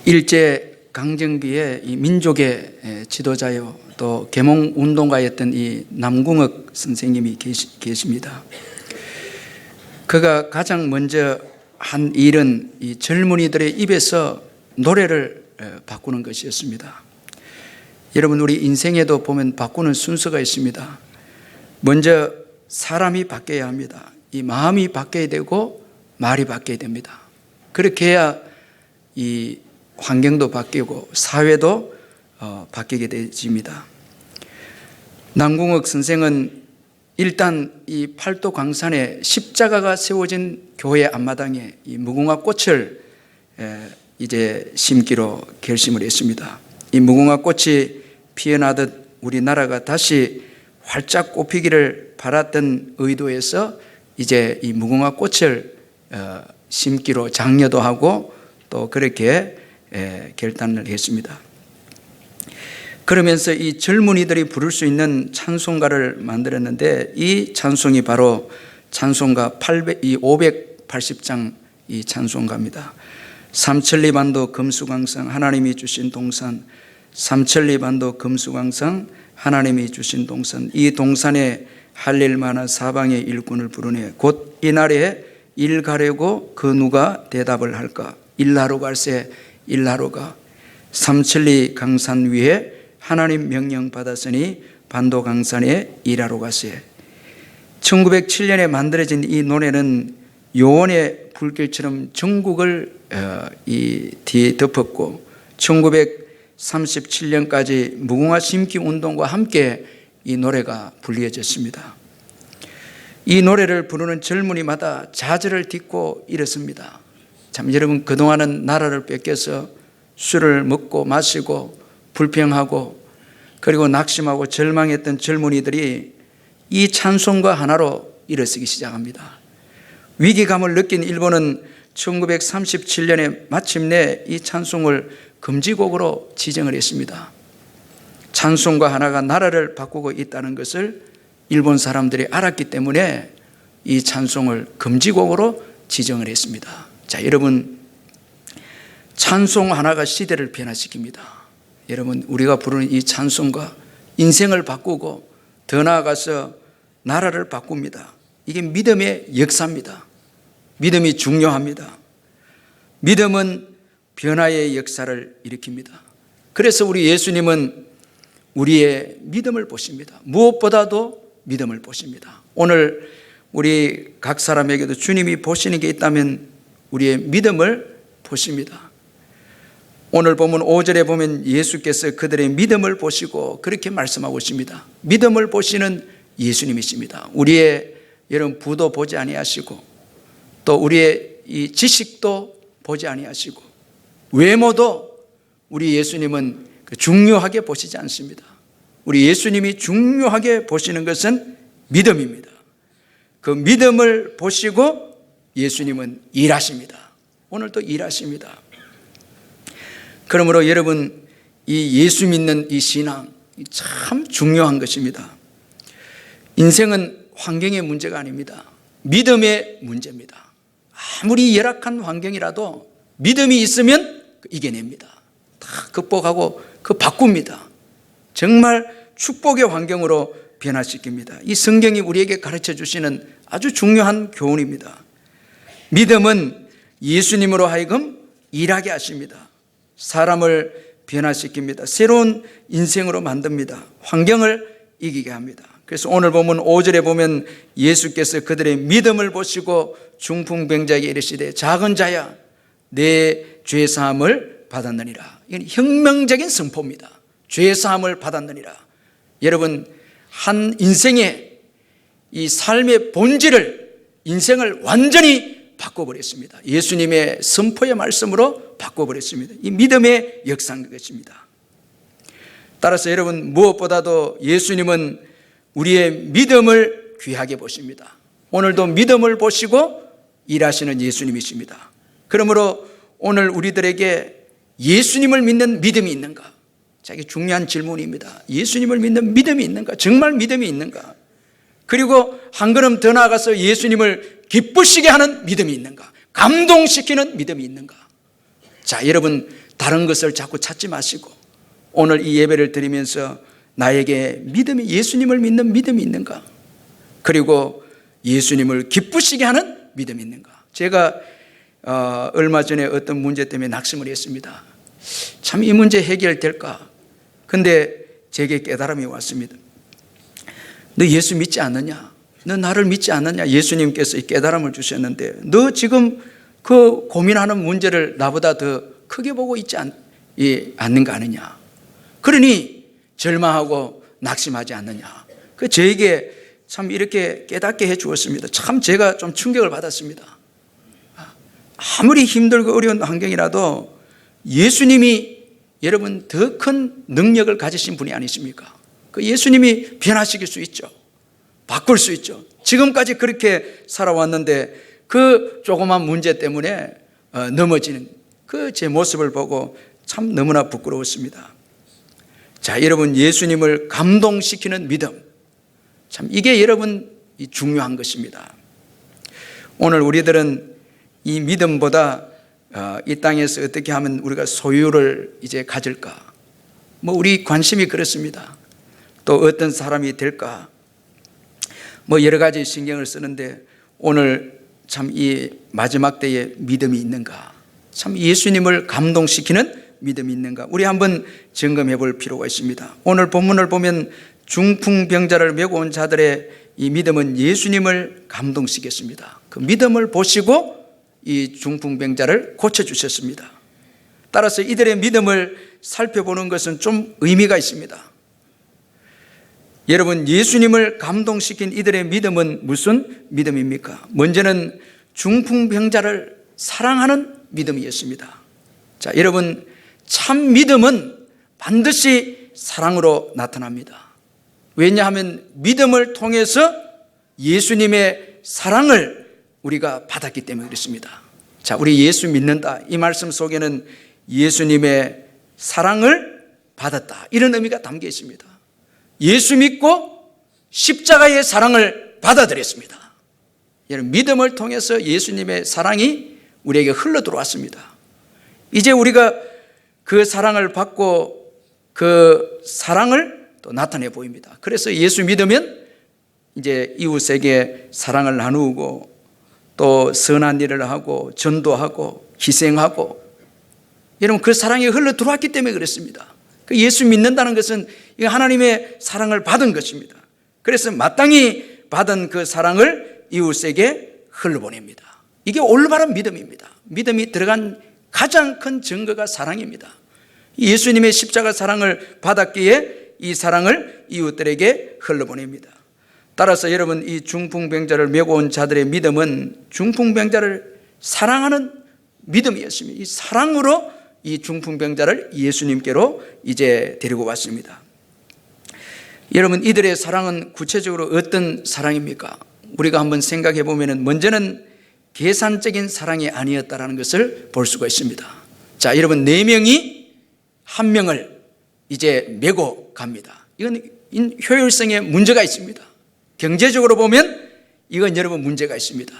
일제 강점기에 이 민족의 지도자요 또 계몽 운동가였던 이 남궁옥 선생님이 계십니다. 그가 가장 먼저 한 일은 이 젊은이들의 입에서 노래를 바꾸는 것이었습니다. 여러분, 우리 인생에도 보면 바꾸는 순서가 있습니다. 먼저 사람이 바뀌어야 합니다. 이 마음이 바뀌어야 되고 말이 바뀌어야 됩니다. 그렇게 해야 이 환경도 바뀌고 사회도 바뀌게 되집니다. 남궁옥 선생은 일단 이 팔도 광산에 십자가가 세워진 교회 앞마당에 이 무궁화 꽃을 이제 심기로 결심을 했습니다. 이 무궁화 꽃이 피어나듯 우리나라가 다시 활짝 꽃피기를 바랐던 의도에서 이제 이 무궁화 꽃을 심기로 장려도 하고 또 그렇게 결단을 했습니다. 그러면서 이 젊은이들이 부를 수 있는 찬송가를 만들었는데 이 찬송이 바로 찬송가 580장 이 찬송가입니다. 삼천리반도 금수강상 하나님이 주신 동산, 삼천리반도 금수강상 하나님이 주신 동산, 이 동산에 할릴 만한 사방의 일꾼을 부르네. 곧 이날에 일 가려고 그 누가 대답을 할까. 일하러 갈새 일하러 가. 삼천리 강산 위에 하나님 명령 받았으니 반도 강산에 일하러 가세. 1907년에 만들어진 이 노래는 요원의 불길처럼 전국을 이 뒤에 덮었고 1937년까지 무궁화 심기 운동과 함께 이 노래가 불리어졌습니다. 이 노래를 부르는 젊은이마다 좌절을 딛고 이렇습니다. 참 여러분, 그동안은 나라를 뺏겨서 술을 먹고 마시고 불평하고 그리고 낙심하고 절망했던 젊은이들이 이 찬송가 하나로 일어서기 시작합니다. 위기감을 느낀 일본은 1937년에 마침내 이 찬송을 금지곡으로 지정을 했습니다. 찬송가 하나가 나라를 바꾸고 있다는 것을 일본 사람들이 알았기 때문에 이 찬송을 금지곡으로 지정을 했습니다. 자, 여러분, 찬송 하나가 시대를 변화시킵니다. 여러분, 우리가 부르는 이 찬송가 인생을 바꾸고 더 나아가서 나라를 바꿉니다. 이게 믿음의 역사입니다. 믿음이 중요합니다. 믿음은 변화의 역사를 일으킵니다. 그래서 우리 예수님은 우리의 믿음을 보십니다. 무엇보다도 믿음을 보십니다. 오늘 우리 각 사람에게도 주님이 보시는 게 있다면 우리의 믿음을 보십니다. 오늘 보면 5절에 보면 예수께서 그들의 믿음을 보시고 그렇게 말씀하고 있습니다. 믿음을 보시는 예수님이십니다. 우리의 여러분 부도 보지 아니하시고 또 우리의 이 지식도 보지 아니하시고 외모도 우리 예수님은 중요하게 보시지 않습니다. 우리 예수님이 중요하게 보시는 것은 믿음입니다. 그 믿음을 보시고 예수님은 일하십니다. 오늘도 일하십니다. 그러므로 여러분, 이 예수 믿는 이 신앙 참 중요한 것입니다. 인생은 환경의 문제가 아닙니다. 믿음의 문제입니다. 아무리 열악한 환경이라도 믿음이 있으면 이겨냅니다. 다 극복하고 바꿉니다. 정말 축복의 환경으로 변화시킵니다. 이 성경이 우리에게 가르쳐 주시는 아주 중요한 교훈입니다. 믿음은 예수님으로 하여금 일하게 하십니다. 사람을 변화시킵니다. 새로운 인생으로 만듭니다. 환경을 이기게 합니다. 그래서 오늘 보면 5절에 보면 예수께서 그들의 믿음을 보시고 중풍병자에게 이르시되 작은 자야 내 죄사함을 받았느니라. 이건 혁명적인 선포입니다. 죄사함을 받았느니라. 여러분, 한 인생의 이 삶의 본질을 인생을 완전히 바꿔버렸습니다. 예수님의 선포의 말씀으로 바꿔버렸습니다. 이 믿음의 역사인 것입니다. 따라서 여러분, 무엇보다도 예수님은 우리의 믿음을 귀하게 보십니다. 오늘도 믿음을 보시고 일하시는 예수님이십니다. 그러므로 오늘 우리들에게 예수님을 믿는 믿음이 있는가? 자, 이게 중요한 질문입니다. 예수님을 믿는 믿음이 있는가? 정말 믿음이 있는가? 그리고 한 걸음 더 나아가서 예수님을 기쁘시게 하는 믿음이 있는가? 감동시키는 믿음이 있는가? 자, 여러분, 다른 것을 자꾸 찾지 마시고 오늘 이 예배를 드리면서 나에게 믿음이, 예수님을 믿는 믿음이 있는가? 그리고 예수님을 기쁘시게 하는 믿음이 있는가? 제가 얼마 전에 어떤 문제 때문에 낙심을 했습니다. 참 이 문제 해결될까? 근데 제게 깨달음이 왔습니다. 너 예수 믿지 않느냐? 너 나를 믿지 않느냐? 예수님께서 이 깨달음을 주셨는데 너 지금 그 고민하는 문제를 나보다 더 크게 보고 있지 않는 거 아니냐? 그러니 절망하고 낙심하지 않느냐? 그 저에게 참 이렇게 깨닫게 해 주었습니다. 참 제가 좀 충격을 받았습니다. 아무리 힘들고 어려운 환경이라도 예수님이 여러분 더 큰 능력을 가지신 분이 아니십니까? 그 예수님이 변화시킬 수 있죠. 바꿀 수 있죠. 지금까지 그렇게 살아왔는데 그 조그만 문제 때문에 넘어지는 그 제 모습을 보고 참 너무나 부끄러웠습니다. 자, 여러분, 예수님을 감동시키는 믿음, 참 이게 여러분 중요한 것입니다. 오늘 우리들은 이 믿음보다 이 땅에서 어떻게 하면 우리가 소유를 이제 가질까, 뭐 우리 관심이 그렇습니다. 또 어떤 사람이 될까, 뭐 여러 가지 신경을 쓰는데 오늘 참 이 마지막 때에 믿음이 있는가, 참 예수님을 감동시키는 믿음이 있는가, 우리 한번 점검해 볼 필요가 있습니다. 오늘 본문을 보면 중풍병자를 메고 온 자들의 이 믿음은 예수님을 감동시켰습니다. 그 믿음을 보시고 이 중풍병자를 고쳐주셨습니다. 따라서 이들의 믿음을 살펴보는 것은 좀 의미가 있습니다. 여러분, 예수님을 감동시킨 이들의 믿음은 무슨 믿음입니까? 먼저는 중풍병자를 사랑하는 믿음이었습니다. 자, 여러분, 참 믿음은 반드시 사랑으로 나타납니다. 왜냐하면 믿음을 통해서 예수님의 사랑을 우리가 받았기 때문에 그렇습니다. 자, 우리 예수 믿는다, 이 말씀 속에는 예수님의 사랑을 받았다, 이런 의미가 담겨 있습니다. 예수 믿고 십자가의 사랑을 받아들였습니다. 여러분, 믿음을 통해서 예수님의 사랑이 우리에게 흘러 들어왔습니다. 이제 우리가 그 사랑을 받고 그 사랑을 또 나타내 보입니다. 그래서 예수 믿으면 이제 이웃에게 사랑을 나누고 또 선한 일을 하고 전도하고 희생하고, 여러분 그 사랑이 흘러 들어왔기 때문에 그렇습니다. 그 예수 믿는다는 것은 하나님의 사랑을 받은 것입니다. 그래서 마땅히 받은 그 사랑을 이웃에게 흘러보냅니다. 이게 올바른 믿음입니다. 믿음이 들어간 가장 큰 증거가 사랑입니다. 예수님의 십자가 사랑을 받았기에 이 사랑을 이웃들에게 흘러보냅니다. 따라서 여러분, 이 중풍병자를 메고 온 자들의 믿음은 중풍병자를 사랑하는 믿음이었습니다. 이 사랑으로 이 중풍병자를 예수님께로 이제 데리고 왔습니다. 여러분, 이들의 사랑은 구체적으로 어떤 사랑입니까? 우리가 한번 생각해 보면 먼저는 계산적인 사랑이 아니었다는 것을 볼 수가 있습니다. 자, 여러분, 4명이 1명을 이제 메고 갑니다. 이건 효율성에 문제가 있습니다. 경제적으로 보면 이건 여러분 문제가 있습니다.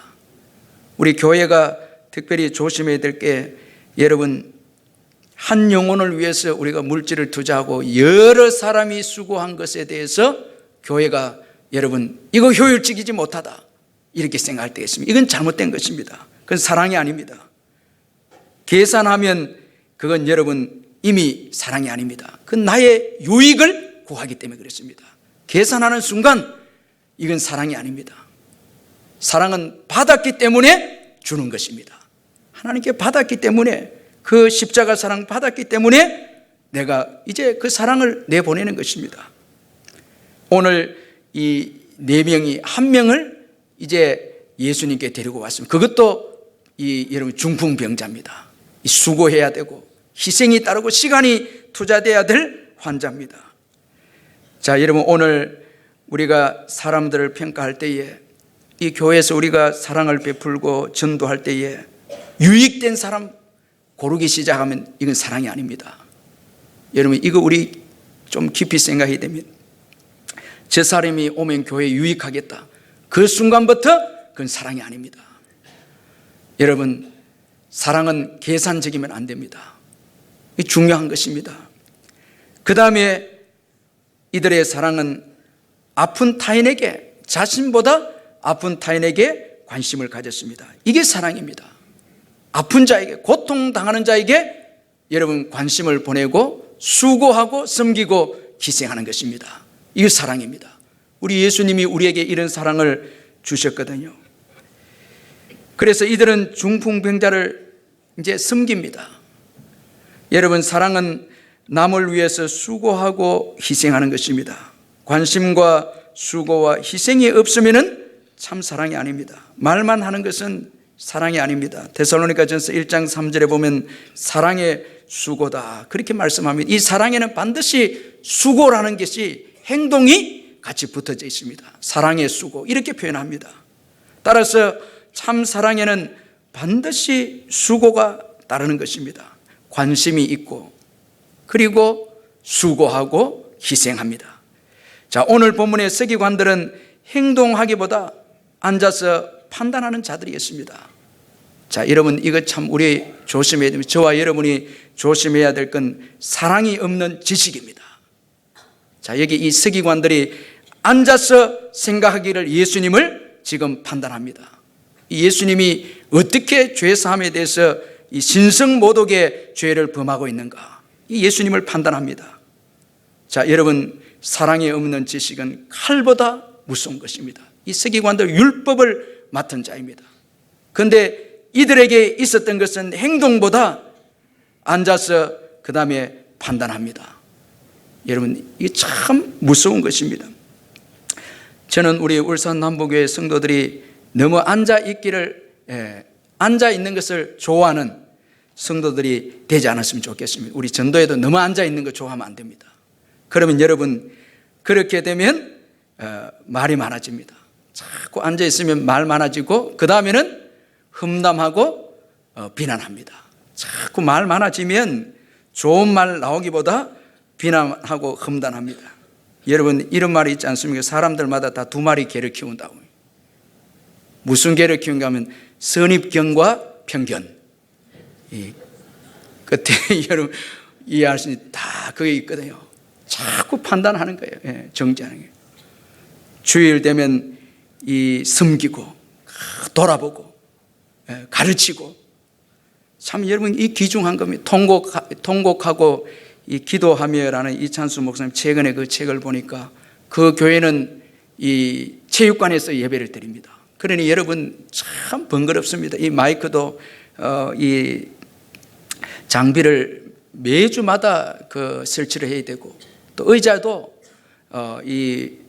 우리 교회가 특별히 조심해야 될 게, 여러분, 한 영혼을 위해서 우리가 물질을 투자하고 여러 사람이 수고한 것에 대해서 교회가 여러분 이거 효율적이지 못하다 이렇게 생각할 때가 있습니다. 이건 잘못된 것입니다. 그건 사랑이 아닙니다. 계산하면 그건 여러분 이미 사랑이 아닙니다. 그건 나의 유익을 구하기 때문에 그렇습니다. 계산하는 순간 이건 사랑이 아닙니다. 사랑은 받았기 때문에 주는 것입니다. 하나님께 받았기 때문에, 그 십자가 사랑 받았기 때문에 내가 이제 그 사랑을 내보내는 것입니다. 오늘 이 4명이 1명을 이제 예수님께 데리고 왔습니다. 그것도 이 여러분 중풍병자입니다. 수고해야 되고 희생이 따르고 시간이 투자돼야 될 환자입니다. 자, 여러분, 오늘 우리가 사람들을 평가할 때에, 이 교회에서 우리가 사랑을 베풀고 전도할 때에 유익된 사람 고르기 시작하면 이건 사랑이 아닙니다. 여러분, 이거 우리 좀 깊이 생각해야 됩니다. 저 사람이 오면 교회에 유익하겠다, 그 순간부터 그건 사랑이 아닙니다. 여러분, 사랑은 계산적이면 안 됩니다. 이 중요한 것입니다. 그 다음에 이들의 사랑은 아픈 타인에게, 자신보다 아픈 타인에게 관심을 가졌습니다. 이게 사랑입니다. 아픈 자에게, 고통당하는 자에게 여러분 관심을 보내고 수고하고 섬기고 희생하는 것입니다. 이게 사랑입니다. 우리 예수님이 우리에게 이런 사랑을 주셨거든요. 그래서 이들은 중풍병자를 이제 섬깁니다. 여러분, 사랑은 남을 위해서 수고하고 희생하는 것입니다. 관심과 수고와 희생이 없으면 참 사랑이 아닙니다. 말만 하는 것은 사랑이 아닙니다. 데살로니가전서 1장 3절에 보면 사랑의 수고다 그렇게 말씀합니다. 이 사랑에는 반드시 수고라는 것이 행동이 같이 붙어져 있습니다. 사랑의 수고 이렇게 표현합니다. 따라서 참 사랑에는 반드시 수고가 따르는 것입니다. 관심이 있고 그리고 수고하고 희생합니다. 자, 오늘 본문의 서기관들은 행동하기보다 앉아서 판단하는 자들이었습니다. 자, 여러분, 이거 참 우리 조심해야 됩니다. 저와 여러분이 조심해야 될 건 사랑이 없는 지식입니다. 자, 여기 이 서기관들이 앉아서 생각하기를 예수님을 지금 판단합니다. 예수님이 어떻게 죄사함에 대해서 이 신성모독의 죄를 범하고 있는가, 이 예수님을 판단합니다. 자, 여러분, 사랑이 없는 지식은 칼보다 무서운 것입니다. 이 서기관들 율법을 맡은 자입니다. 그런데 이들에게 있었던 것은 행동보다 앉아서 그 다음에 판단합니다. 여러분, 이게 참 무서운 것입니다. 저는 우리 울산 남부교회 성도들이 너무 앉아 있는 것을 좋아하는 성도들이 되지 않았으면 좋겠습니다. 우리 전도에도 너무 앉아 있는 거 좋아하면 안 됩니다. 그러면 여러분, 그렇게 되면 말이 많아집니다. 자꾸 앉아 있으면 말 많아지고 그 다음에는 험담하고 비난합니다. 자꾸 말 많아지면 좋은 말 나오기보다 비난하고 험담합니다. 여러분, 이런 말이 있지 않습니까? 사람들마다 다 두 마리 개를 키운다고. 무슨 개를 키운가 하면 선입견과 편견. 끝에 여러분 이해할 수 있는 다 그게 있거든요. 자꾸 판단하는 거예요. 정죄하는 거예요. 주일 되면 이 섬기고 돌아보고 가르치고, 참 여러분 이 귀중한 겁니다. 통곡하고 이 기도하며라는 이찬수 목사님 최근에 그 책을 보니까 그 교회는 이 체육관에서 예배를 드립니다. 그러니 여러분 참 번거롭습니다. 이 마이크도 이 장비를 매주마다 그 설치를 해야 되고, 또 의자도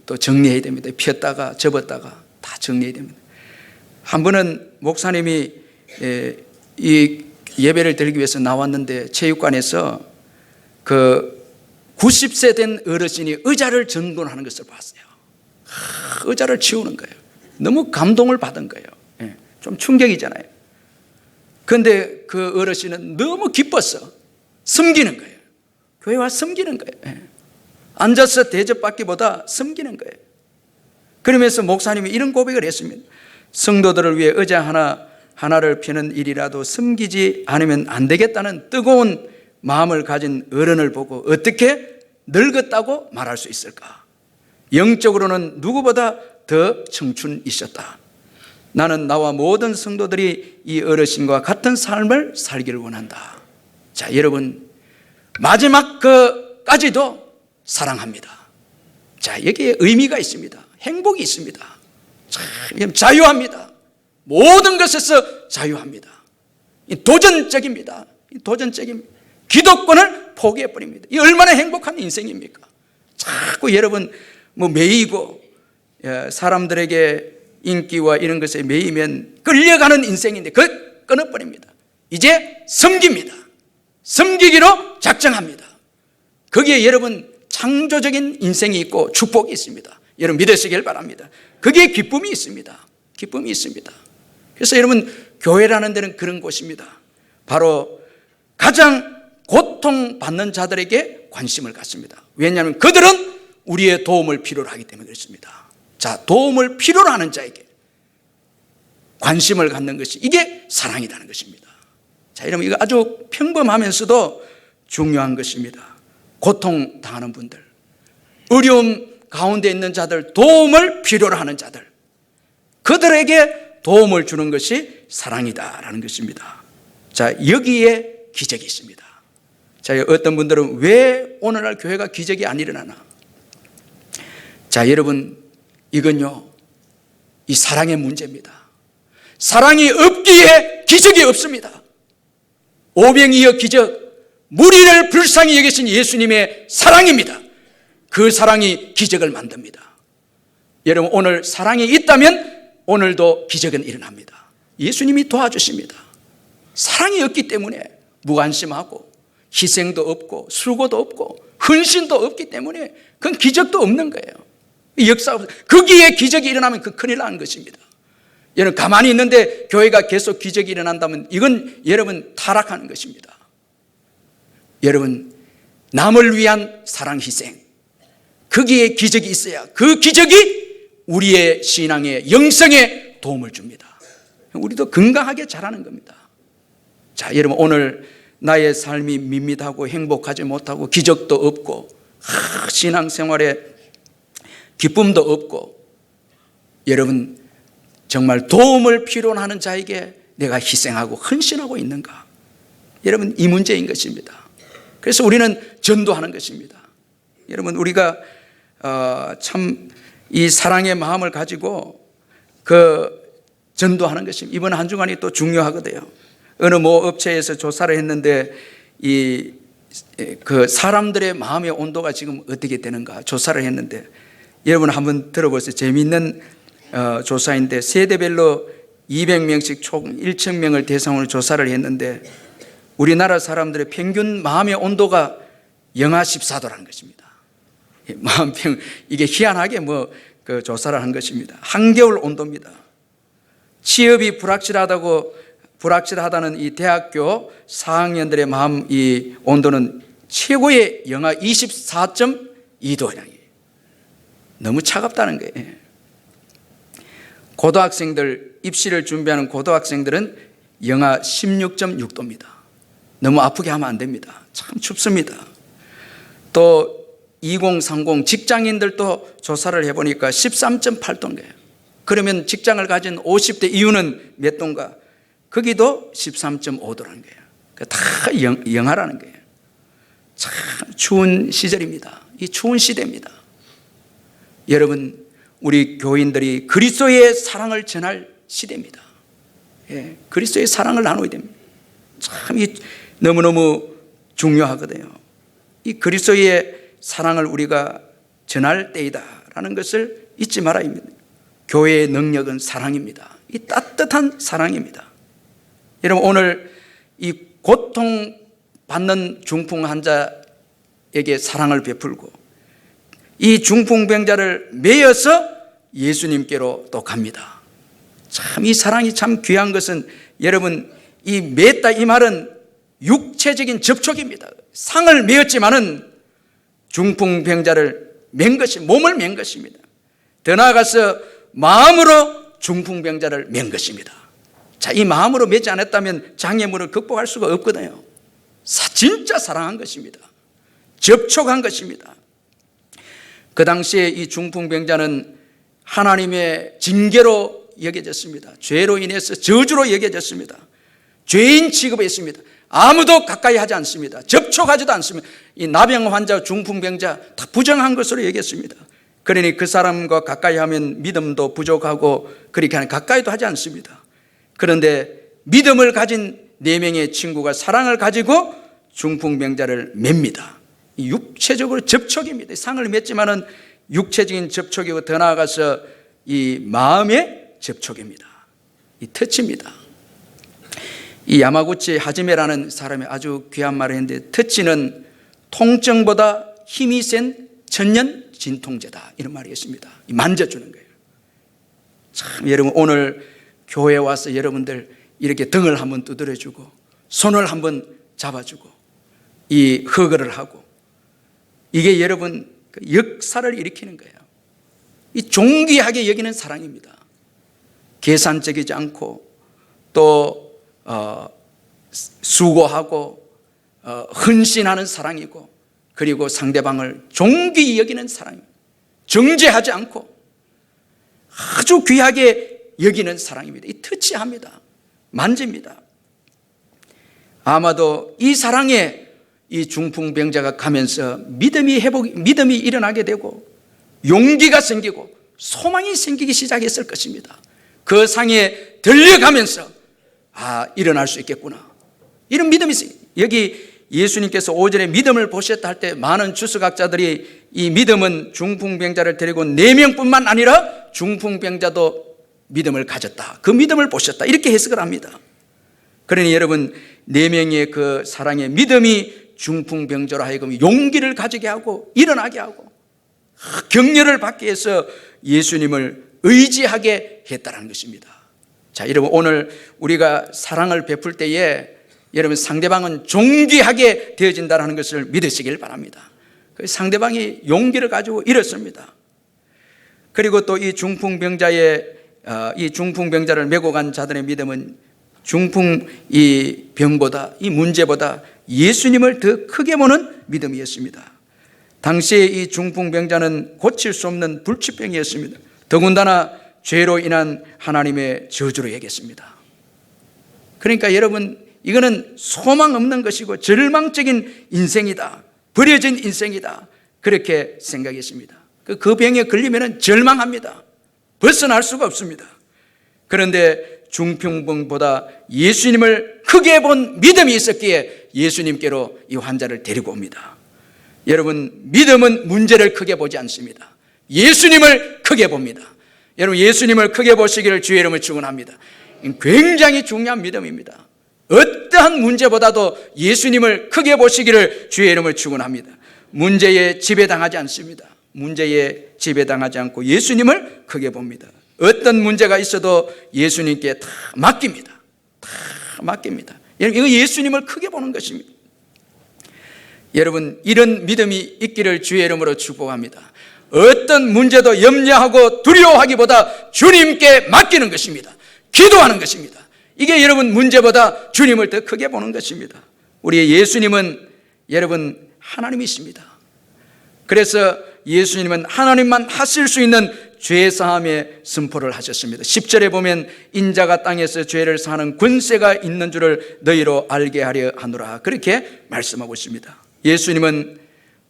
또 정리해야 됩니다. 폈다가 접었다가 다 정리해야 됩니다. 한 번은 목사님이 이 예배를 드리기 위해서 나왔는데 체육관에서 그 90세 된 어르신이 의자를 정돈하는 것을 봤어요. 의자를 치우는 거예요. 너무 감동을 받은 거예요. 좀 충격이잖아요. 그런데 그 어르신은 너무 기뻤어. 섬기는 거예요. 교회 와 섬기는 거예요. 앉아서 대접받기보다 섬기는 거예요. 그러면서 목사님이 이런 고백을 했습니다. 성도들을 위해 의자 하나를 펴는 일이라도 섬기지 않으면 안 되겠다는 뜨거운 마음을 가진 어른을 보고 어떻게 늙었다고 말할 수 있을까? 영적으로는 누구보다 더 청춘이셨다. 나는 나와 모든 성도들이 이 어르신과 같은 삶을 살기를 원한다. 자, 여러분, 마지막 그까지도 사랑합니다. 자, 여기에 의미가 있습니다. 행복이 있습니다. 참 자유합니다. 모든 것에서 자유합니다. 도전적입니다. 도전적입니다. 기독권을 포기해버립니다. 이 얼마나 행복한 인생입니까? 자꾸 여러분 매이고 사람들에게 인기와 이런 것에 매이면 끌려가는 인생인데 그걸 끊어버립니다. 이제 섬깁니다. 섬기기로 작정합니다. 거기에 여러분 창조적인 인생이 있고 축복이 있습니다. 여러분 믿으시길 바랍니다. 거기에 기쁨이 있습니다. 기쁨이 있습니다. 그래서 여러분 교회라는 데는 그런 곳입니다. 바로 가장 고통받는 자들에게 관심을 갖습니다. 왜냐하면 그들은 우리의 도움을 필요로 하기 때문에 그렇습니다. 자, 도움을 필요로 하는 자에게 관심을 갖는 것이 이게 사랑이라는 것입니다. 자, 여러분 이거 아주 평범하면서도 중요한 것입니다. 고통당하는 분들, 어려움 가운데 있는 자들, 도움을 필요로 하는 자들, 그들에게 도움을 주는 것이 사랑이다라는 것입니다. 자, 여기에 기적이 있습니다. 자, 어떤 분들은 왜 오늘날 교회가 기적이 안 일어나나? 자, 여러분, 이건요, 이 사랑의 문제입니다. 사랑이 없기에 기적이 없습니다. 오병이어 기적, 무리를 불쌍히 여기신 예수님의 사랑입니다. 그 사랑이 기적을 만듭니다. 여러분, 오늘 사랑이 있다면 오늘도 기적은 일어납니다. 예수님이 도와주십니다. 사랑이 없기 때문에 무관심하고 희생도 없고 수고도 없고 헌신도 없기 때문에 그건 기적도 없는 거예요. 역사 없어요. 거기에 기적이 일어나면 그 큰일 나는 것입니다. 여러분, 가만히 있는데 교회가 계속 기적이 일어난다면 이건 여러분 타락하는 것입니다. 여러분, 남을 위한 사랑 희생, 거기에 기적이 있어야 그 기적이 우리의 신앙의 영성에 도움을 줍니다. 우리도 건강하게 자라는 겁니다. 자, 여러분, 오늘 나의 삶이 밋밋하고 행복하지 못하고 기적도 없고 신앙생활에 기쁨도 없고, 여러분 정말 도움을 필요로 하는 자에게 내가 희생하고 헌신하고 있는가? 여러분, 이 문제인 것입니다. 그래서 우리는 전도하는 것입니다. 여러분, 우리가 참 이 사랑의 마음을 가지고 그 전도하는 것입니다. 이번 한 주간이 또 중요하거든요. 어느 모 업체에서 조사를 했는데 그 사람들의 마음의 온도가 지금 어떻게 되는가 조사를 했는데, 여러분 한번 들어보세요. 재미있는 조사인데 세대별로 200명씩 총 1,000명을 대상으로 조사를 했는데 우리나라 사람들의 평균 마음의 온도가 영하 14도라는 것입니다. 마음평, 이게 희한하게 그 조사를 한 것입니다. 한겨울 온도입니다. 취업이 불확실하다는 이 대학교 4학년들의 마음 이 온도는 최고의 영하 24.2도예요. 너무 차갑다는 거예요. 고등학생들, 입시를 준비하는 고등학생들은 영하 16.6도입니다. 너무 아프게 하면 안 됩니다. 참 춥습니다. 또 2030 직장인들도 조사를 해보니까 13.8도인 거예요. 그러면 직장을 가진 50대 이후는 몇 도인가? 거기도 13.5도라는 거예요. 다 영하라는 거예요. 참 추운 시절입니다. 이 추운 시대입니다. 여러분, 우리 교인들이 그리스도의 사랑을 전할 시대입니다. 예, 그리스도의 사랑을 나눠야 됩니다. 참 너무너무 중요하거든요. 이 그리스도의 사랑을 우리가 전할 때이다라는 것을 잊지 말아야 합니다. 교회의 능력은 사랑입니다. 이 따뜻한 사랑입니다. 여러분, 오늘 이 고통받는 중풍 환자에게 사랑을 베풀고 이 중풍병자를 메어서 예수님께로 또 갑니다. 참 이 사랑이 참 귀한 것은, 여러분, 이 맺다 이 말은 육체적인 접촉입니다. 상을 메었지만은 중풍병자를 맨 것이, 몸을 맨 것입니다. 더 나아가서 마음으로 중풍병자를 맨 것입니다. 자, 이 마음으로 맺지 않았다면 장애물을 극복할 수가 없거든요. 진짜 사랑한 것입니다. 접촉한 것입니다. 그 당시에 이 중풍병자는 하나님의 징계로 여겨졌습니다. 죄로 인해서 저주로 여겨졌습니다. 죄인 취급했습니다. 아무도 가까이 하지 않습니다. 접촉하지도 않습니다. 이 나병 환자, 중풍병자 다 부정한 것으로 여겼습니다. 그러니 그 사람과 가까이 하면 믿음도 부족하고 그렇게 하는 가까이도 하지 않습니다. 그런데 믿음을 가진 4명의 친구가 사랑을 가지고 중풍병자를 맵니다. 육체적으로 접촉입니다. 상을 맺지만은 육체적인 접촉이고 더 나아가서 이 마음의 접촉입니다. 이 터치입니다. 이 야마구치 하지메라는 사람이 아주 귀한 말을 했는데, 터치는 통증보다 힘이 센 천년 진통제다, 이런 말이 있습니다. 만져주는 거예요. 참, 여러분, 오늘 교회에 와서 여러분들 이렇게 등을 한번 두드려주고 손을 한번 잡아주고 이 허그를 하고, 이게 여러분 역사를 일으키는 거예요. 이 존귀하게 여기는 사랑입니다. 계산적이지 않고 또 수고하고 헌신하는 사랑이고, 그리고 상대방을 존귀히 여기는 사랑입니다. 정죄하지 않고 아주 귀하게 여기는 사랑입니다. 이 터치합니다. 만집니다. 아마도 이 사랑에 이 중풍병자가 가면서 믿음이 일어나게 되고 용기가 생기고 소망이 생기기 시작했을 것입니다. 그 상에 들려가면서 일어날 수 있겠구나, 이런 믿음이 있어요. 여기 예수님께서 5절에 믿음을 보셨다 할 때 많은 주석학자들이 이 믿음은 중풍병자를 데리고 4명뿐만 아니라 중풍병자도 믿음을 가졌다, 그 믿음을 보셨다, 이렇게 해석을 합니다. 그러니 여러분, 4명의 그 사랑의 믿음이 중풍병자로 하여금 용기를 가지게 하고 일어나게 하고 격려를 받게 해서 예수님을 의지하게 했다는 것입니다. 자, 여러분, 오늘 우리가 사랑을 베풀 때에 여러분, 상대방은 존귀하게 되어진다는 것을 믿으시길 바랍니다. 상대방이 용기를 가지고 일었습니다. 그리고 또 이 중풍병자를 메고 간 자들의 믿음은 중풍 이 병보다, 이 문제보다 예수님을 더 크게 보는 믿음이었습니다. 당시에 이 중풍병자는 고칠 수 없는 불치병이었습니다. 더군다나 죄로 인한 하나님의 저주로 여겼습니다. 그러니까 여러분, 이거는 소망 없는 것이고 절망적인 인생이다, 버려진 인생이다, 그렇게 생각했습니다. 그 병에 걸리면 절망합니다. 벗어날 수가 없습니다. 그런데 중풍병보다 예수님을 크게 본 믿음이 있었기에 예수님께로 이 환자를 데리고 옵니다. 여러분, 믿음은 문제를 크게 보지 않습니다. 예수님을 크게 봅니다. 여러분, 예수님을 크게 보시기를 주의 이름으로 축원합니다. 굉장히 중요한 믿음입니다. 어떠한 문제보다도 예수님을 크게 보시기를 주의 이름으로 축원합니다. 문제에 지배당하지 않습니다. 문제에 지배당하지 않고 예수님을 크게 봅니다. 어떤 문제가 있어도 예수님께 다 맡깁니다. 다 맡깁니다. 이거 예수님을 크게 보는 것입니다. 여러분, 이런 믿음이 있기를 주의 이름으로 축복합니다. 어떤 문제도 염려하고 두려워하기보다 주님께 맡기는 것입니다. 기도하는 것입니다. 이게 여러분, 문제보다 주님을 더 크게 보는 것입니다. 우리의 예수님은 여러분 하나님이십니다. 그래서 예수님은 하나님만 하실 수 있는 죄사함의 선포를 하셨습니다. 10절에 보면 인자가 땅에서 죄를 사하는 권세가 있는 줄을 너희로 알게 하려 하노라, 그렇게 말씀하고 있습니다. 예수님은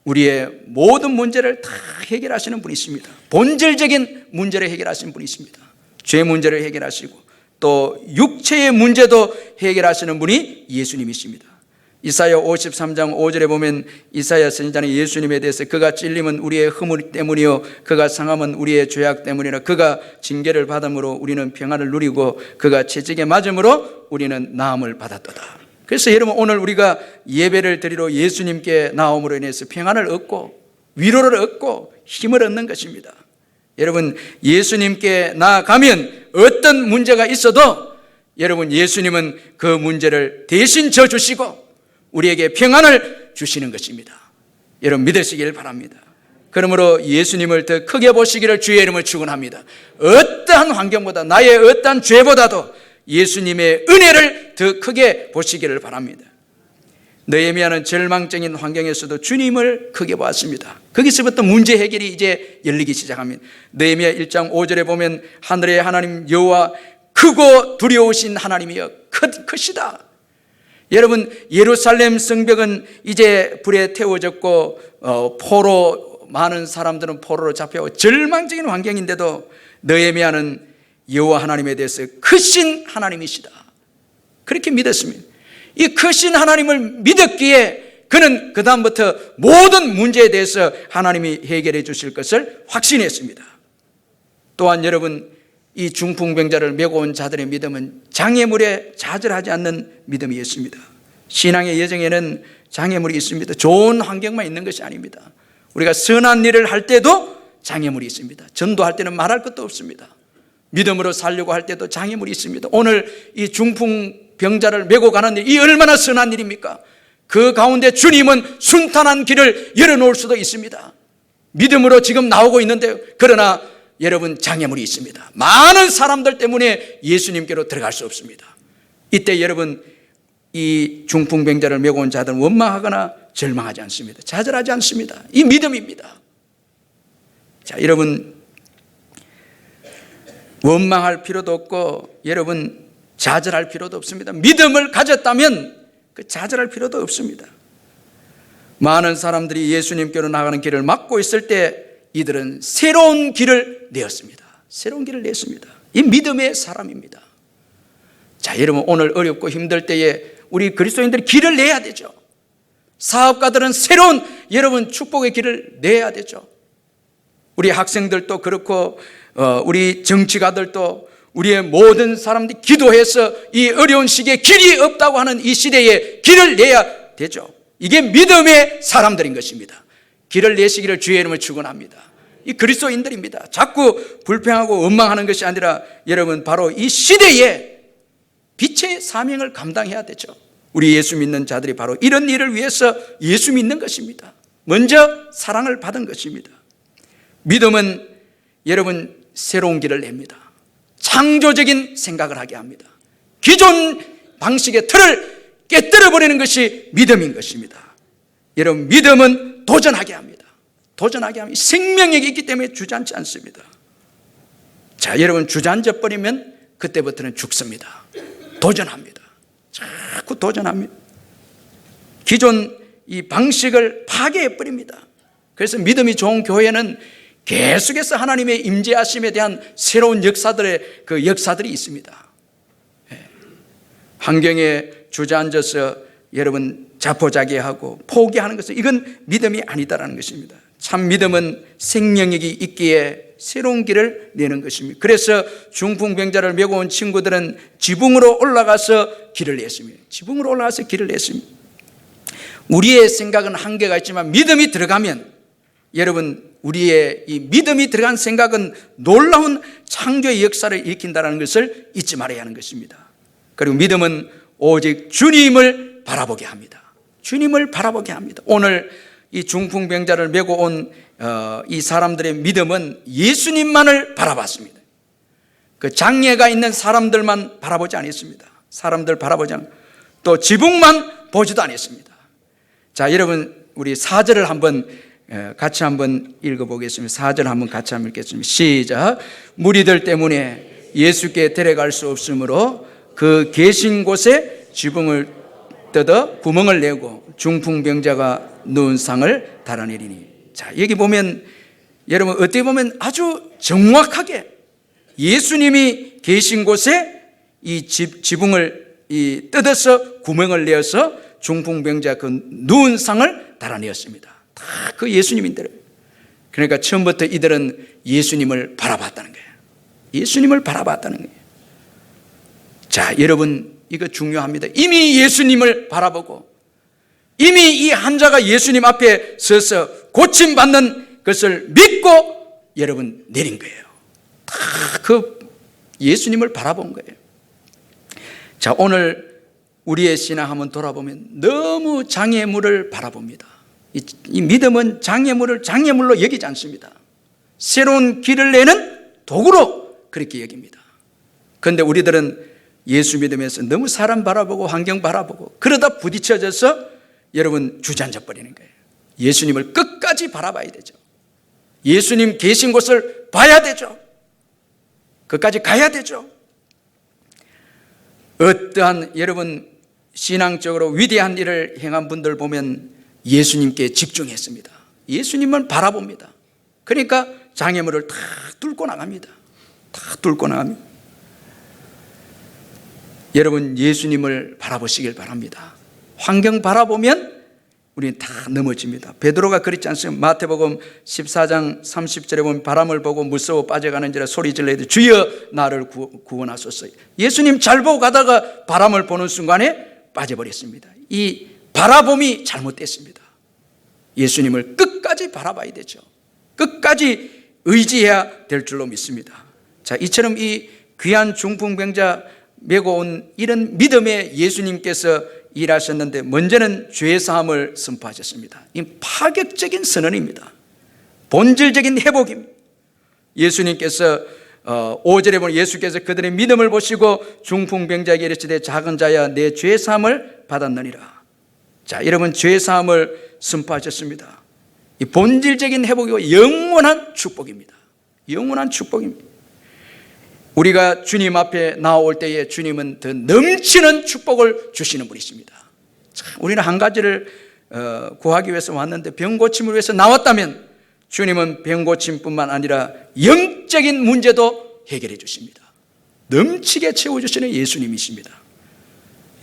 우리의 모든 문제를 다 해결하시는 분이십니다. 본질적인 문제를 해결하시는 분이십니다. 죄 문제를 해결하시고 또 육체의 문제도 해결하시는 분이 예수님이십니다. 이사야 53장 5절에 보면 이사야 선지자는 예수님에 대해서 그가 찔림은 우리의 허물 때문이요 그가 상함은 우리의 죄악 때문이라, 그가 징계를 받음으로 우리는 평안을 누리고 그가 채찍에 맞음으로 우리는 나음을 받았도다. 그래서 여러분, 오늘 우리가 예배를 드리러 예수님께 나옴으로 인해서 평안을 얻고 위로를 얻고 힘을 얻는 것입니다. 여러분, 예수님께 나아가면 어떤 문제가 있어도 여러분, 예수님은 그 문제를 대신 져주시고 우리에게 평안을 주시는 것입니다. 여러분, 믿으시길 바랍니다. 그러므로 예수님을 더 크게 보시기를 주의 이름을 축원합니다. 어떠한 환경보다, 나의 어떠한 죄보다도 예수님의 은혜를 더 크게 보시기를 바랍니다. 느헤미야는 절망적인 환경에서도 주님을 크게 보았습니다. 거기서부터 문제 해결이 이제 열리기 시작합니다. 느헤미야 1장 5절에 보면 하늘의 하나님 여호와 크고 두려우신 하나님이여 크시다. 여러분, 예루살렘 성벽은 이제 불에 태워졌고 많은 사람들은 포로로 잡혀오고 절망적인 환경인데도 느헤미야는 여호와 하나님에 대해서 크신 하나님이시다, 그렇게 믿었습니다. 이 크신 하나님을 믿었기에 그는 그 다음부터 모든 문제에 대해서 하나님이 해결해 주실 것을 확신했습니다. 또한 여러분, 이 중풍병자를 메고 온 자들의 믿음은 장애물에 좌절하지 않는 믿음이었습니다. 신앙의 여정에는 장애물이 있습니다. 좋은 환경만 있는 것이 아닙니다. 우리가 선한 일을 할 때도 장애물이 있습니다. 전도할 때는 말할 것도 없습니다. 믿음으로 살려고 할 때도 장애물이 있습니다. 오늘 이 중풍병자를 메고 가는 일, 이 얼마나 선한 일입니까? 그 가운데 주님은 순탄한 길을 열어놓을 수도 있습니다. 믿음으로 지금 나오고 있는데요, 그러나 여러분, 장애물이 있습니다. 많은 사람들 때문에 예수님께로 들어갈 수 없습니다. 이때 여러분, 이 중풍병자를 메고 온 자들은 원망하거나 절망하지 않습니다. 좌절하지 않습니다. 이 믿음입니다. 자, 여러분, 원망할 필요도 없고 여러분 좌절할 필요도 없습니다. 믿음을 가졌다면 그 좌절할 필요도 없습니다. 많은 사람들이 예수님께로 나가는 길을 막고 있을 때 이들은 새로운 길을 내었습니다. 새로운 길을 냈습니다. 이 믿음의 사람입니다. 자, 여러분, 오늘 어렵고 힘들 때에 우리 그리스도인들이 길을 내야 되죠. 사업가들은 새로운 여러분 축복의 길을 내야 되죠. 우리 학생들도 그렇고 우리 정치가들도 우리의 모든 사람들이 기도해서 이 어려운 시기에 길이 없다고 하는 이 시대에 길을 내야 되죠. 이게 믿음의 사람들인 것입니다. 길을 내시기를 주의 이름으로 축원합니다. 이 그리스도인들입니다. 자꾸 불평하고 원망하는 것이 아니라 여러분 바로 이 시대에 빛의 사명을 감당해야 되죠. 우리 예수 믿는 자들이 바로 이런 일을 위해서 예수 믿는 것입니다. 먼저 사랑을 받은 것입니다. 믿음은 여러분 새로운 길을 냅니다. 창조적인 생각을 하게 합니다. 기존 방식의 틀을 깨뜨려 버리는 것이 믿음인 것입니다. 여러분, 믿음은 도전하게 합니다. 도전하게 합니다. 생명력이 있기 때문에 주저앉지 않습니다. 자, 여러분, 주저앉아 버리면 그때부터는 죽습니다. 도전합니다. 자꾸 도전합니다. 기존 이 방식을 파괴해 버립니다. 그래서 믿음이 좋은 교회는 계속해서 하나님의 임재하심에 대한 새로운 역사들의 그 역사들이 있습니다. 환경에 주저앉아서 여러분 자포자기하고 포기하는 것은 이건 믿음이 아니다라는 것입니다. 참 믿음은 생명력이 있기에 새로운 길을 내는 것입니다. 그래서 중풍병자를 메고 온 친구들은 지붕으로 올라가서 길을 냈습니다. 지붕으로 올라가서 길을 냈습니다. 우리의 생각은 한계가 있지만 믿음이 들어가면 여러분 우리의 이 믿음이 들어간 생각은 놀라운 창조의 역사를 일으킨다는 것을 잊지 말아야 하는 것입니다. 그리고 믿음은 오직 주님을 바라보게 합니다. 주님을 바라보게 합니다. 오늘 이 중풍병자를 메고 온 이 사람들의 믿음은 예수님만을 바라봤습니다. 그 장애가 있는 사람들만 바라보지 않았습니다. 사람들 바라보지 않고 또 지붕만 보지도 않았습니다. 자, 여러분 우리 4절을 한번 같이 한번 읽어보겠습니다. 4절 한번 같이 한번 읽겠습니다. 시작. 무리들 때문에 예수께 데려갈 수 없으므로 그 계신 곳에 지붕을 뜯어 구멍을 내고 중풍병자가 누운 상을 달아내리니. 자, 여기 보면 여러분 어떻게 보면 아주 정확하게 예수님이 계신 곳에 이 지붕을 뜯어서 구멍을 내어서 중풍병자 그 누운 상을 달아내었습니다. 다 그 예수님인들. 그러니까 처음부터 이들은 예수님을 바라봤다는 거예요. 예수님을 바라봤다는 거예요. 자, 여러분 이거 중요합니다. 이미 예수님을 바라보고 이미 이 환자가 예수님 앞에 서서 고침받는 것을 믿고 여러분 내린 거예요. 다 그 예수님을 바라본 거예요. 자, 오늘 우리의 신앙 한번 돌아보면 너무 장애물을 바라봅니다. 이 믿음은 장애물을 장애물로 여기지 않습니다. 새로운 길을 내는 도구로 그렇게 여깁니다. 그런데 우리들은 예수 믿으면서 너무 사람 바라보고 환경 바라보고 그러다 부딪혀져서 여러분 주저앉아 버리는 거예요. 예수님을 끝까지 바라봐야 되죠. 예수님 계신 곳을 봐야 되죠. 끝까지 가야 되죠. 어떠한 여러분 신앙적으로 위대한 일을 행한 분들 보면 예수님께 집중했습니다. 예수님만 바라봅니다. 그러니까 장애물을 다 뚫고 나갑니다. 다 뚫고 나갑니다. 여러분 예수님을 바라보시길 바랍니다. 환경 바라보면 우리는 다 넘어집니다. 베드로가 그랬지 않습니까? 마태복음 14장 30절에 보면 바람을 보고 무서워 빠져가는지라 소리질러 주여 나를 구원하소서. 예수님 잘 보고 가다가 바람을 보는 순간에 빠져버렸습니다. 이 바라봄이 잘못됐습니다. 예수님을 끝까지 바라봐야 되죠. 끝까지 의지해야 될 줄로 믿습니다. 자, 이처럼 이 귀한 중풍병자 메고 온 이런 믿음의 예수님께서 일하셨는데 먼저는 죄사함을 선포하셨습니다. 이 파격적인 선언입니다. 본질적인 회복입니다. 예수님께서 5절에 보면 예수께서 그들의 믿음을 보시고 중풍병자에게 이르시되 작은 자야 내 죄사함을 받았느니라. 자, 여러분 죄사함을 선포하셨습니다. 이 본질적인 회복이고 영원한 축복입니다. 영원한 축복입니다. 우리가 주님 앞에 나올 때에 주님은 더 넘치는 축복을 주시는 분이십니다. 참, 우리는 한 가지를 구하기 위해서 왔는데 병 고침을 위해서 나왔다면 주님은 병 고침뿐만 아니라 영적인 문제도 해결해 주십니다. 넘치게 채워주시는 예수님이십니다.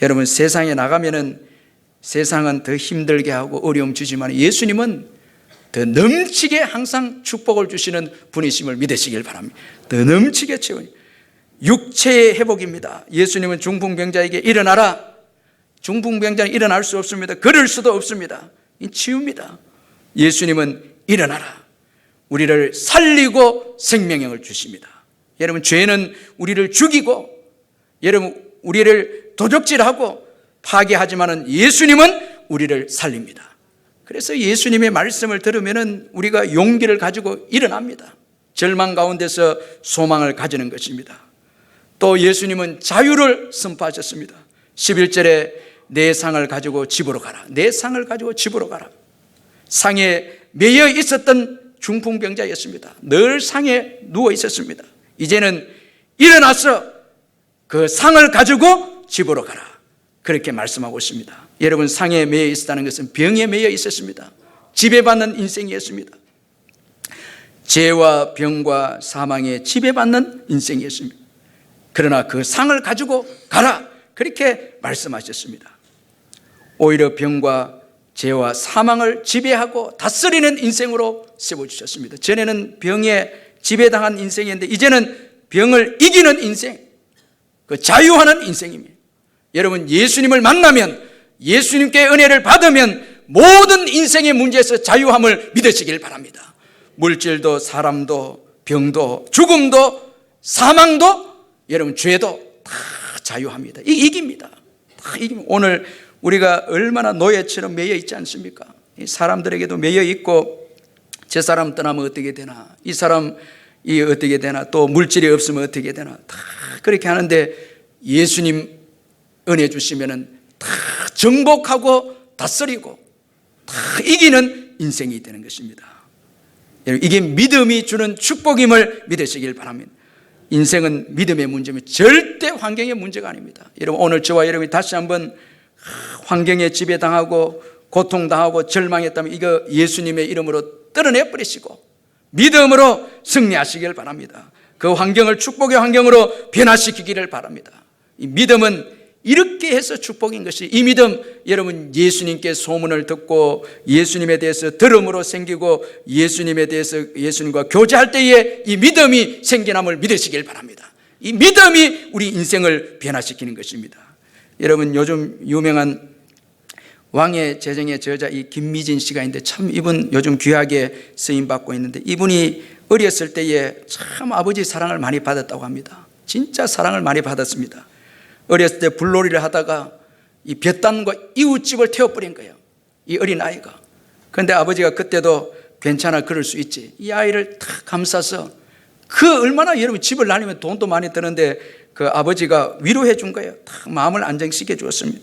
여러분 세상에 나가면은 세상은 더 힘들게 하고 어려움 주지만 예수님은 더 넘치게 항상 축복을 주시는 분이심을 믿으시길 바랍니다. 더 넘치게 채워. 육체의 회복입니다. 예수님은 중풍병자에게 일어나라. 중풍병자는 일어날 수 없습니다. 걸을 수도 없습니다. 치유입니다. 예수님은 일어나라. 우리를 살리고 생명력을 주십니다. 여러분 죄는 우리를 죽이고 여러분 우리를 도적질하고 파괴하지만은 예수님은 우리를 살립니다. 그래서 예수님의 말씀을 들으면은 우리가 용기를 가지고 일어납니다. 절망 가운데서 소망을 가지는 것입니다. 또 예수님은 자유를 선포하셨습니다. 11절에 내 상을 가지고 집으로 가라. 내 상을 가지고 집으로 가라. 상에 매여 있었던 중풍병자였습니다. 늘 상에 누워 있었습니다. 이제는 일어나서 그 상을 가지고 집으로 가라. 그렇게 말씀하고 있습니다. 여러분 상에 매여 있었다는 것은 병에 매여 있었습니다. 지배받는 인생이었습니다. 죄와 병과 사망에 지배받는 인생이었습니다. 그러나 그 상을 가지고 가라. 그렇게 말씀하셨습니다. 오히려 병과 죄와 사망을 지배하고 다스리는 인생으로 세워주셨습니다. 전에는 병에 지배당한 인생이었는데 이제는 병을 이기는 인생, 그 자유하는 인생입니다. 여러분 예수님을 만나면 예수님께 은혜를 받으면 모든 인생의 문제에서 자유함을 믿으시길 바랍니다. 물질도 사람도 병도 죽음도 사망도 여러분 죄도 다 자유합니다. 이깁니다. 다 이깁니다. 오늘 우리가 얼마나 노예처럼 매여 있지 않습니까? 이 사람들에게도 매여 있고 저 사람 떠나면 어떻게 되나, 이 사람이 어떻게 되나, 또 물질이 없으면 어떻게 되나 다 그렇게 하는데 예수님 은혜 주시면은 다 정복하고 다스리고 다 이기는 인생이 되는 것입니다. 이게 믿음이 주는 축복임을 믿으시길 바랍니다. 인생은 믿음의 문제입니다. 절대 환경의 문제가 아닙니다. 여러분 오늘 저와 여러분이 다시 한번 환경에 지배당하고 고통당하고 절망했다면 이거 예수님의 이름으로 떨어내 버리시고 믿음으로 승리하시길 바랍니다. 그 환경을 축복의 환경으로 변화시키기를 바랍니다. 이 믿음은 이렇게 해서 축복인 것이, 이 믿음 여러분 예수님께 소문을 듣고 예수님에 대해서 들음으로 생기고 예수님에 대해서 예수님과 교제할 때에 이 믿음이 생겨남을 믿으시길 바랍니다. 이 믿음이 우리 인생을 변화시키는 것입니다. 여러분 요즘 유명한 왕의 재정의 저자 이 김미진 씨가 있는데 참 이분 요즘 귀하게 쓰임받고 있는데 이분이 어렸을 때에 참 아버지 사랑을 많이 받았다고 합니다. 진짜 사랑을 많이 받았습니다. 어렸을 때 불놀이를 하다가 이 볕단과 이웃집을 태워버린 거예요. 이 어린 아이가. 그런데 아버지가 그때도 괜찮아 그럴 수 있지. 이 아이를 탁 감싸서 그 얼마나 여러분 집을 나누면 돈도 많이 드는데 그 아버지가 위로해 준 거예요. 탁 마음을 안정시켜 주었습니다.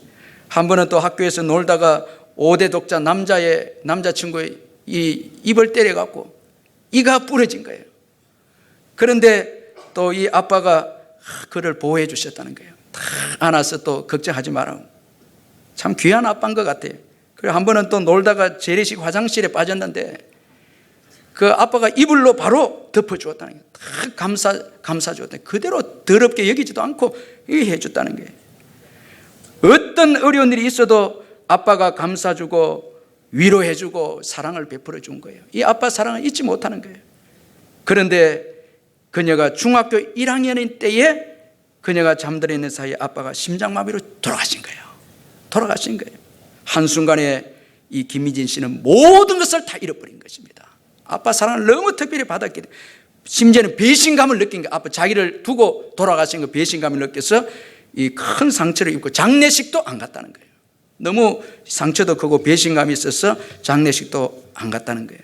한 번은 또 학교에서 놀다가 5대 독자 남자친구의 이 입을 때려갖고 이가 부러진 거예요. 그런데 또 이 아빠가 그를 보호해 주셨다는 거예요. 다 안아서 또 걱정하지 말라고. 참 귀한 아빠인 것 같아요. 그리고 한 번은 또 놀다가 재래식 화장실에 빠졌는데 그 아빠가 이불로 바로 덮어주었다는 거예요. 다 감싸주었다는 거예요. 그대로 더럽게 여기지도 않고 이렇게 해줬다는 거예요. 어떤 어려운 일이 있어도 아빠가 감싸주고 위로해주고 사랑을 베풀어 준 거예요. 이 아빠 사랑을 잊지 못하는 거예요. 그런데 그녀가 중학교 1학년인 때에 그녀가 잠들어 있는 사이에 아빠가 심장마비로 돌아가신 거예요. 돌아가신 거예요. 한순간에 이 김미진 씨는 모든 것을 다 잃어버린 것입니다. 아빠 사랑을 너무 특별히 받았기 때문에 심지어는 배신감을 느낀 거예요. 아빠 자기를 두고 돌아가신 거 배신감을 느껴서 이 큰 상처를 입고 장례식도 안 갔다는 거예요. 너무 상처도 크고 배신감이 있어서 장례식도 안 갔다는 거예요.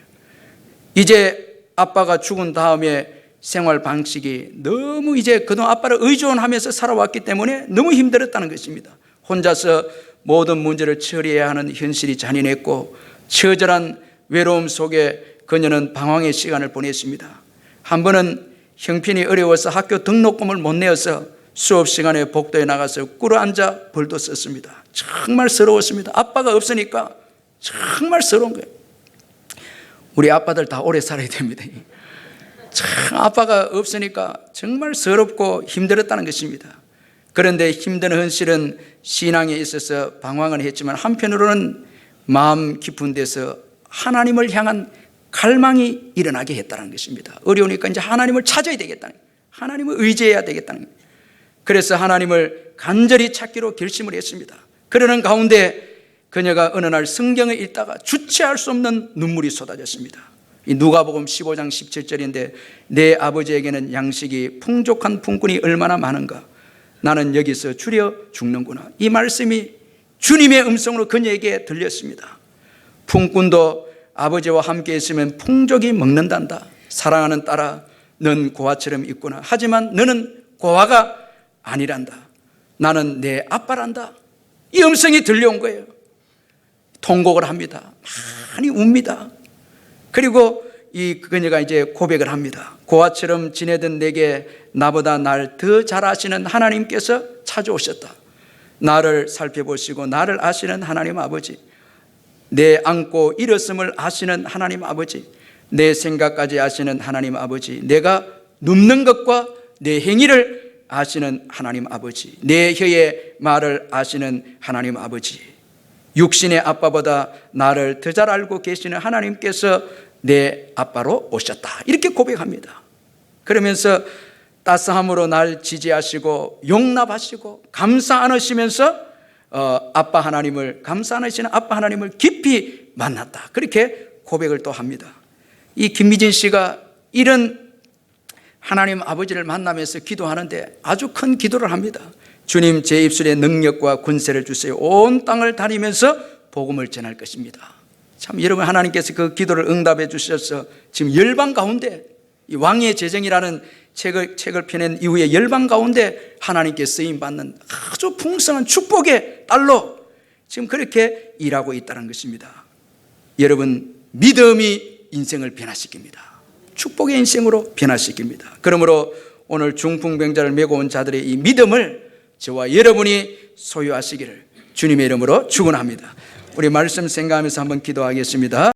이제 아빠가 죽은 다음에 생활 방식이 너무 이제 그동안 아빠를 의존하면서 살아왔기 때문에 너무 힘들었다는 것입니다. 혼자서 모든 문제를 처리해야 하는 현실이 잔인했고 처절한 외로움 속에 그녀는 방황의 시간을 보냈습니다. 한 번은 형편이 어려워서 학교 등록금을 못 내어서 수업 시간에 복도에 나가서 꿇어앉아 벌도 썼습니다. 정말 서러웠습니다. 아빠가 없으니까 정말 서러운 거예요. 우리 아빠들 다 오래 살아야 됩니다. 참 아빠가 없으니까 정말 서럽고 힘들었다는 것입니다. 그런데 힘든 현실은 신앙에 있어서 방황을 했지만 한편으로는 마음 깊은 데서 하나님을 향한 갈망이 일어나게 했다는 것입니다. 어려우니까 이제 하나님을 찾아야 되겠다는 거예요. 하나님을 의지해야 되겠다는 거예요. 그래서 하나님을 간절히 찾기로 결심을 했습니다. 그러는 가운데 그녀가 어느 날 성경을 읽다가 주체할 수 없는 눈물이 쏟아졌습니다. 이 누가복음 15장 17절인데 내 아버지에게는 양식이 풍족한 품꾼이 얼마나 많은가. 나는 여기서 줄여 죽는구나. 이 말씀이 주님의 음성으로 그녀에게 들렸습니다. 품꾼도 아버지와 함께 있으면 풍족히 먹는단다. 사랑하는 딸아, 넌 고아처럼 있구나. 하지만 너는 고아가 아니란다. 나는 내 아빠란다. 이 음성이 들려온 거예요. 통곡을 합니다. 많이 웁니다. 그리고 이 그녀가 이제 고백을 합니다. 고아처럼 지내던 내게 나보다 날 더 잘 아시는 하나님께서 찾아오셨다. 나를 살펴보시고 나를 아시는 하나님 아버지, 내 안고 일었음을 아시는 하나님 아버지, 내 생각까지 아시는 하나님 아버지, 내가 눕는 것과 내 행위를 아시는 하나님 아버지, 내 혀의 말을 아시는 하나님 아버지, 육신의 아빠보다 나를 더 잘 알고 계시는 하나님께서 내 아빠로 오셨다. 이렇게 고백합니다. 그러면서 따스함으로 날 지지하시고 용납하시고 감사 안으시면서 아빠 하나님을, 감사 안으시는 아빠 하나님을 깊이 만났다. 그렇게 고백을 또 합니다. 이 김미진 씨가 이런 하나님 아버지를 만나면서 기도하는데 아주 큰 기도를 합니다. 주님, 제 입술에 능력과 권세를 주세요. 온 땅을 다니면서 복음을 전할 것입니다. 참 여러분, 하나님께서 그 기도를 응답해 주셔서 지금 열방 가운데 이 왕의 재정이라는 책을 펴낸 이후에 열방 가운데 하나님께 쓰임받는 아주 풍성한 축복의 딸로 지금 그렇게 일하고 있다는 것입니다. 여러분, 믿음이 인생을 변화시킵니다. 축복의 인생으로 변화시킵니다. 그러므로 오늘 중풍병자를 메고 온 자들의 이 믿음을 저와 여러분이 소유하시기를 주님의 이름으로 축원합니다. 우리 말씀 생각하면서 한번 기도하겠습니다.